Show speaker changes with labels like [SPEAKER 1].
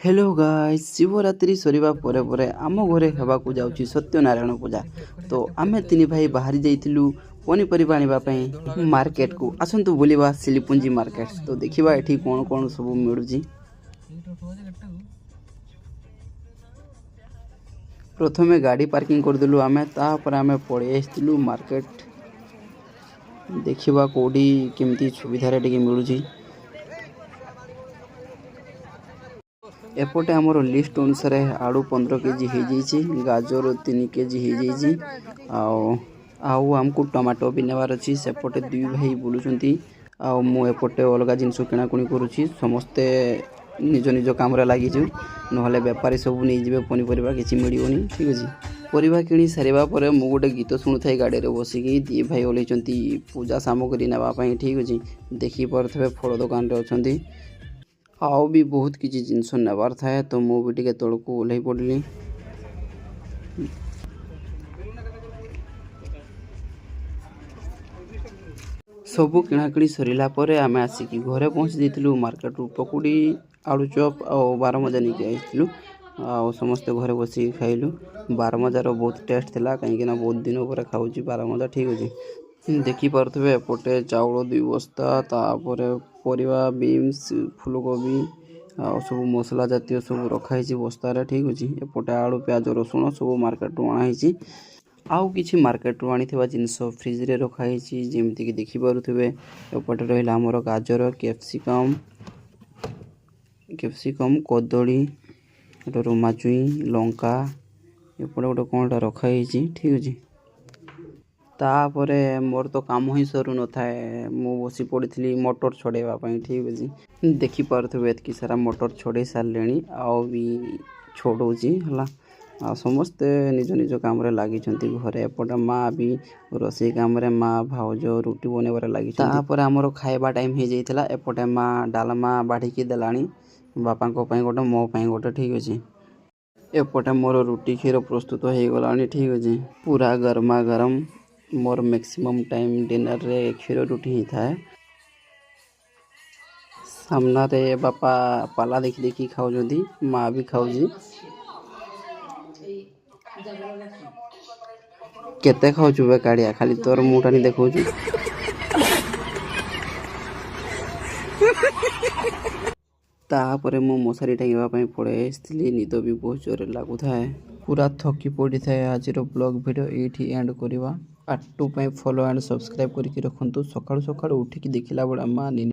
[SPEAKER 1] Hello guys Shivratri सरिबा परे परे आम घरे हेबाकु जाउची सत्यनारायण पूजा। तो आमे तीन भाई बाहरी जाइथिलु पनीपरिबा आनिबा पई मार्केट को आसंतु बुलिबा सिलीपुंजी मार्केट। तो देखिबा एठी कोन कोन सब मिलुची। प्रथमे गाड़ी पार्किंग करदेलु आमे तापर आमे पड़े आइथिलु मार्केट देखिबा कोडी केमती सुविधा रे टिके मिलुची। एपटे आमर लिस्ट अनुसार आलू 15 केजी हो जाइए, गाजर 3 केजी हो जाइए, आमको टमाटो भी नेबार अच्छी। सेपटे दुई भाई बुलूँ आउपटे अलग जिनस किणाकुणी करुँची। समस्ते निज निज काम लगिचु ना बेपारी सब नहीं जाए पनीपरिया किसी मिलनी। ठीक अच्छे परिवा किणी सारा पर मु गोटे गीत शुणु था गाड़ी में बसिकी दी भाई ओल्लैंती पूजा सामग्री नापी। ठीक अच्छे देखी पारे फल दुकान अच्छा आउ भी बहुत किसी जिनस नेबार थाए तो मु भी टे तौक ओह्ल पड़ी। सबू किणाकिणी सरला आम आसिक घरे पहुँची देलु। मार्केट रू पकुड़ी आलू चॉप और बारमजा नहीं आईलु समस्ते घरे बस खाइलु। बारमजार बहुत टेस्ट था कहीं बहुत दिन पर खाऊँ बारमजा। ठीक अच्छे देखी पारे एपटे चाउल 2 बस्ता तापर परिवा बीन्स फूलकोबी आ सब मसला जातीय सब रखाई बस्तार। ठीक अच्छे एपटे आलू प्याज रसुण सब मार्केट रू अणाई। आउ किछि मार्केट रू आनी जिनस फ्रिज रे रखाई जमीक देखिपे। एपटे रहा आमर गाजर कैप्सिकम कदली रोमाचुई लंका एपटे गोटे कौन रखाई। ठीक अच्छे तापरे मोर तो काम ही सरू न थाए मु बसी पड़ी मोटर छड़ाइवाई। ठीक अच्छे देखिपे एतकी सारा मोटर छड़े सारे आउ भी छड़ौची है समस्ते निज निज काम लगी घरे। एपटे माँ भी रोसई कम माँ भाउज रुटी बनइबार लगी। आमर खाइबा टाइम हो जाता। एपटे माँ डालमा बाढ़िकी देलानी बापा गोटे मो गोटे। ठीक अच्छे एपटे मोर रुटी क्षीर प्रस्तुत हो गला। ठीक अच्छे पूरा गरमा गरम मोर मैक्सिमम टाइम डिनर रे क्षीर रुटी ही थाए। सामना रे बापा पाला देखी देखी खाऊ माँ भी खाऊँ केते खाऊ बे काड़िया खाली तोर मुटा नहीं देखो। तापर मु मशारी टांगवाई पड़े निद भी बहुत जोर लगु थाए पूरा थकी पड़ी थाए। आज ब्लॉग वीडियो ये एंड करवा। आटू फॉलो एंड सब्सक्राइब करके रखु। सकाळु सकाळु उठिकी देखला बड़ा माँ